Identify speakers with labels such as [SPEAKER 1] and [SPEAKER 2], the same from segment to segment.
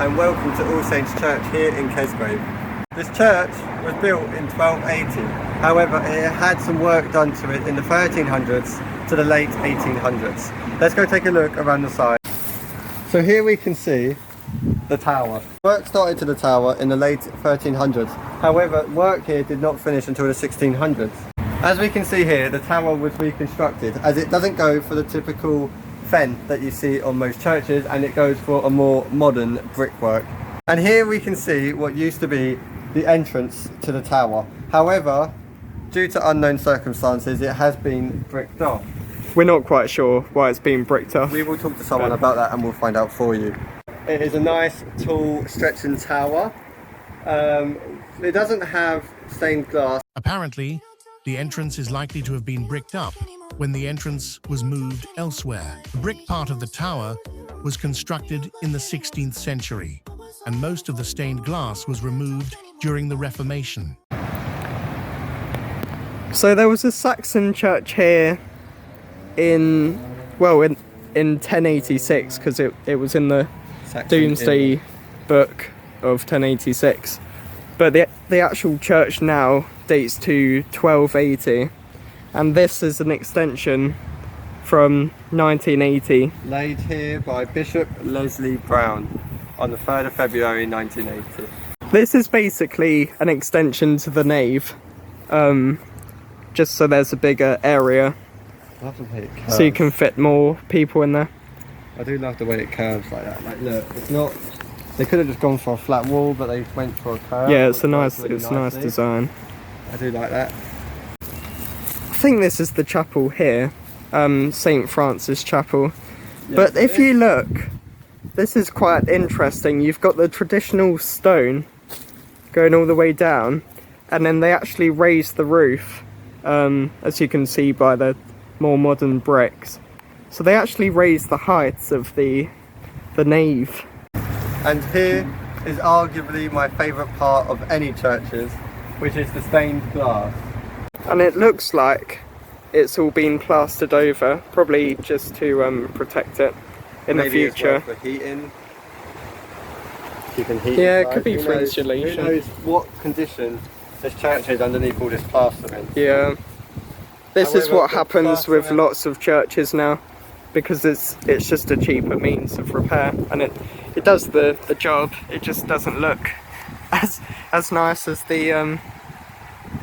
[SPEAKER 1] and welcome to All Saints Church here in Kesgrave. This church was built in 1280, however it had some work done to it in the 1300s to the late 1800s. Let's go take a look around the side. So here we can see the tower. Work started to the tower in the late 1300s, however work here did not finish until the 1600s. As we can see here, the tower was reconstructed as it doesn't go for the typical fen that you see on most churches, and it goes for a more modern brickwork. And here we can see what used to be the entrance to the tower. However, due to unknown circumstances, it has been bricked off.
[SPEAKER 2] We're not quite sure why it's been bricked off.
[SPEAKER 1] We will talk to someone about that and we'll find out for you. It is a nice, tall, stretching tower. It doesn't have stained glass.
[SPEAKER 3] Apparently, the entrance is likely to have been bricked up when the entrance was moved elsewhere. The brick part of the tower was constructed in the 16th century, and most of the stained glass was removed during the Reformation.
[SPEAKER 2] So there was a Saxon church here in 1086, because it was in the Domesday Book of 1086. But the actual church now dates to 1280. And this is an extension from 1980.
[SPEAKER 1] Laid here by Bishop Leslie Brown on the 3rd of February 1980.
[SPEAKER 2] This is basically an extension to the nave, just so there's a bigger area,
[SPEAKER 1] I love the way it curves.
[SPEAKER 2] so you can fit more people in there.
[SPEAKER 1] I do love the way it curves like that. Like, look, it's not. They could have just gone for a flat wall, but they went for a curve.
[SPEAKER 2] Yeah, it's a nice
[SPEAKER 1] nicely.
[SPEAKER 2] design.
[SPEAKER 1] I do like that.
[SPEAKER 2] I think this is the chapel here, St. Francis Chapel.
[SPEAKER 1] Yes,
[SPEAKER 2] But if you look, this is quite interesting. You've got the traditional stone going all the way down, and then they actually raised the roof, as you can see by the more modern bricks. So they actually raised the heights of the nave.
[SPEAKER 1] And here is arguably my favourite part of any churches, which is the stained glass.
[SPEAKER 2] And it looks like it's all been plastered over, probably just to protect it in the future.
[SPEAKER 1] As well for heating. Keeping heat
[SPEAKER 2] Yeah,
[SPEAKER 1] inside.
[SPEAKER 2] it could be
[SPEAKER 1] Who
[SPEAKER 2] for
[SPEAKER 1] knows-
[SPEAKER 2] insulation.
[SPEAKER 1] Who knows what condition this church is underneath all this plastering.
[SPEAKER 2] Yeah. This is
[SPEAKER 1] However,
[SPEAKER 2] what
[SPEAKER 1] the
[SPEAKER 2] happens with
[SPEAKER 1] plastering-
[SPEAKER 2] lots of churches now, because it's just a cheaper means of repair, and it does the job. It just doesn't look as nice as the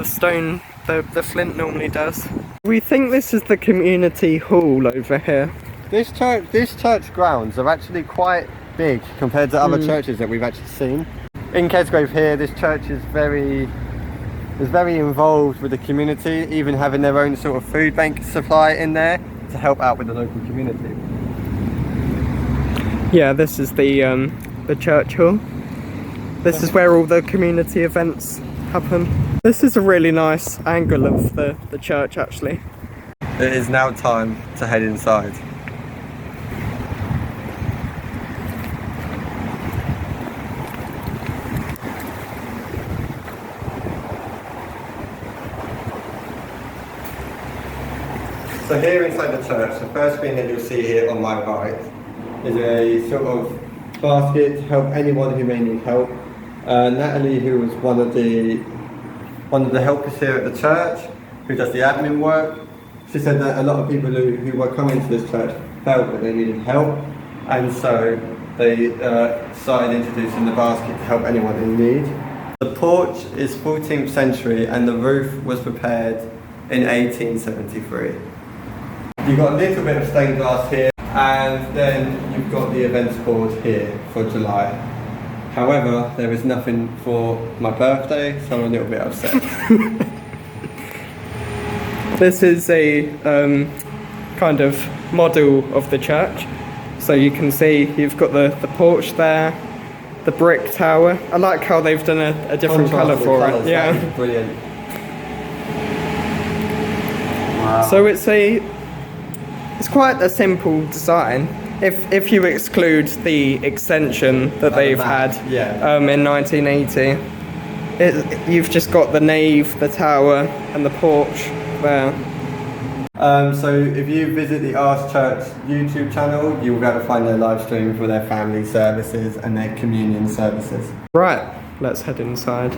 [SPEAKER 2] stone, the flint normally does. We think this is the community hall over here.
[SPEAKER 1] This church grounds are actually quite big compared to other churches that we've actually seen. In Kesgrave here, this church is very involved with the community, even having their own sort of food bank supply in there to help out with the local community.
[SPEAKER 2] Yeah, this is the church hall. This is where all the community events happen. This is a really nice angle of the church, actually.
[SPEAKER 1] It is now time to head inside. So here inside the church, the first thing that you'll see here on my right is a sort of basket to help anyone who may need help. Natalie, who was one of the helpers here at the church, who does the admin work, she said that a lot of people who were coming to this church felt that they needed help, and so they started introducing the basket to help anyone in need. The porch is 14th century and the roof was prepared in 1873. You've got a little bit of stained glass here, and then you've got the events board here for July. However, there is nothing for my birthday, so I'm a little bit upset.
[SPEAKER 2] This is a kind of model of the church. So you can see you've got the porch there, the brick tower. I like how they've done a different colour for it. Yeah,
[SPEAKER 1] that is brilliant. Wow.
[SPEAKER 2] so it's quite a simple design. If you exclude the extension that they've had in 1980, you've just got the nave, the tower, and the porch there.
[SPEAKER 1] So if you visit the Ask Church YouTube channel, you'll be able to find their live stream for their family services and their communion services.
[SPEAKER 2] Right, let's head inside.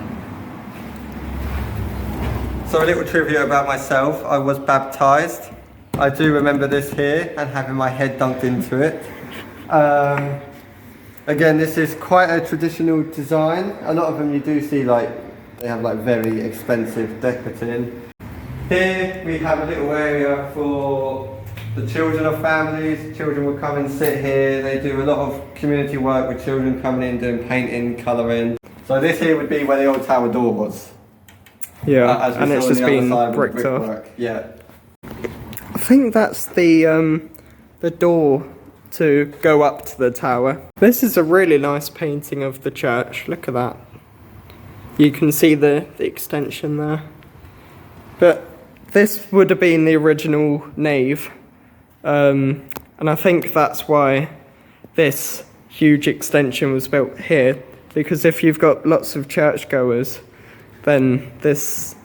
[SPEAKER 1] So a little trivia about myself. I was baptised. I do remember this here and having my head dunked into it. Again, this is quite a traditional design. A lot of them you do see like, they have like very expensive decorating. Here we have a little area for the children of families. Children will come and sit here. They do a lot of community work with children coming in doing painting, colouring. So this here would be where the old tower door was.
[SPEAKER 2] Yeah, and it's just been bricked off.
[SPEAKER 1] Yeah.
[SPEAKER 2] I think that's the door to go up to the tower. This is a really nice painting of the church. Look at that. You can see the extension there. But this would have been the original nave. And I think that's why this huge extension was built here. Because if you've got lots of churchgoers, then this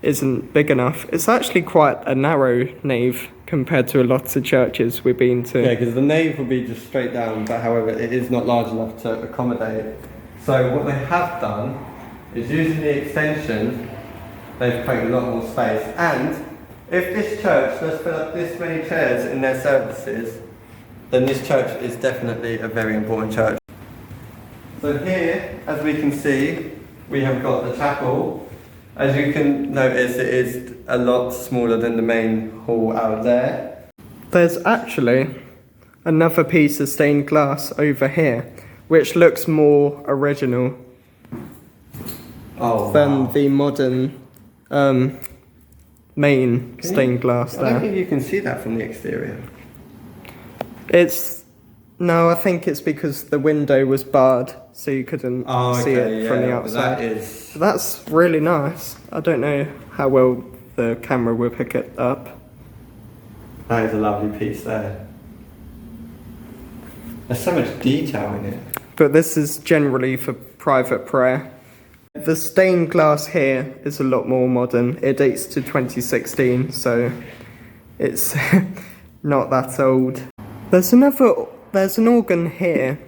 [SPEAKER 2] isn't big enough. It's actually quite a narrow nave compared to a lot of churches we've been to.
[SPEAKER 1] Yeah, because the nave will be just straight down, but however, it is not large enough to accommodate. So what they have done is using the extension, they've created a lot more space. And if this church does fill up this many chairs in their services, then this church is definitely a very important church. So here, as we can see, we have got the chapel. As you can notice, it is a lot smaller than the main hall out there.
[SPEAKER 2] There's actually another piece of stained glass over here, which looks more original than the modern main stained glass there.
[SPEAKER 1] I don't think you can see that from the exterior.
[SPEAKER 2] No, I think it's because the window was barred, so you couldn't see it from the outside. That's really nice. I don't know how well the camera will pick it up.
[SPEAKER 1] That is a lovely piece there. There's so much detail in it.
[SPEAKER 2] But this is generally for private prayer. The stained glass here is a lot more modern. It dates to 2016, so it's not that old. There's an organ here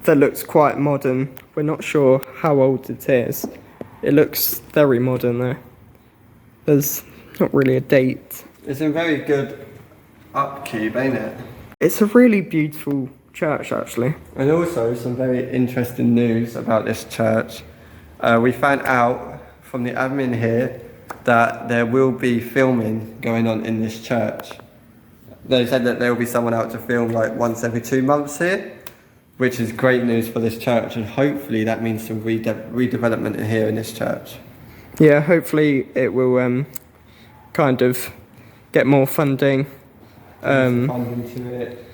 [SPEAKER 2] that looks quite modern. We're not sure how old it is. It looks very modern though. There's not really a date.
[SPEAKER 1] It's in very good upkeep, ain't it?
[SPEAKER 2] It's a really beautiful church actually.
[SPEAKER 1] And also some very interesting news about this church. We found out from the admin here that there will be filming going on in this church. They said that there will be someone out to film like once every 2 months here, which is great news for this church, and hopefully that means some redevelopment in here in this church.
[SPEAKER 2] Yeah, hopefully it will kind of get more funding.
[SPEAKER 1] Funding to it.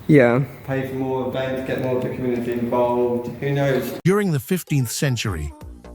[SPEAKER 2] Yeah.
[SPEAKER 1] Pay for more events, get more of the community involved. Who knows?
[SPEAKER 3] During the 15th century,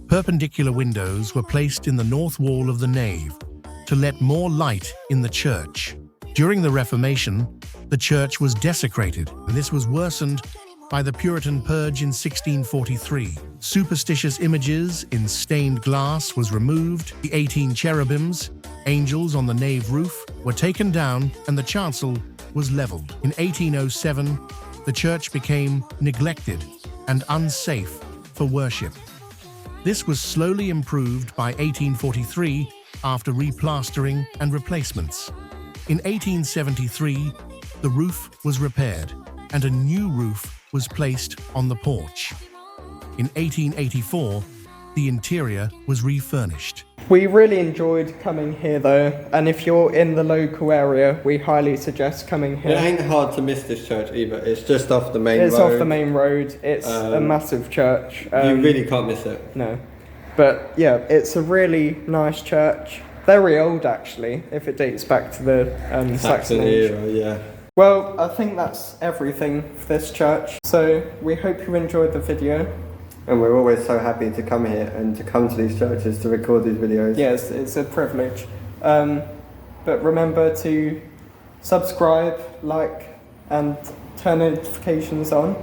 [SPEAKER 3] perpendicular windows were placed in the north wall of the nave to let more light in the church. During the Reformation, the church was desecrated, and this was worsened by the Puritan Purge in 1643. Superstitious images in stained glass was removed. The 18 cherubims, angels on the nave roof, were taken down, and the chancel was leveled. In 1807, the church became neglected and unsafe for worship. This was slowly improved by 1843 after replastering and replacements. In 1873, the roof was repaired and a new roof was placed on the porch. In 1884, the interior was refurnished.
[SPEAKER 2] We really enjoyed coming here though, and if you're in the local area, we highly suggest coming here.
[SPEAKER 1] It ain't hard to miss this church either. It's just off the main road.
[SPEAKER 2] It's off the main road. It's a massive church.
[SPEAKER 1] You really can't miss it.
[SPEAKER 2] No. But yeah, it's a really nice church. Very old actually, if it dates back to the Saxon age.
[SPEAKER 1] Era, yeah.
[SPEAKER 2] Well, I think that's everything for this church. So we hope you enjoyed the video.
[SPEAKER 1] And we're always so happy to come here and to come to these churches to record these videos.
[SPEAKER 2] Yes, it's a privilege. But remember to subscribe, like, and turn notifications on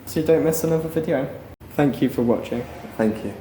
[SPEAKER 2] so you don't miss another video. Thank you for watching.
[SPEAKER 1] Thank you.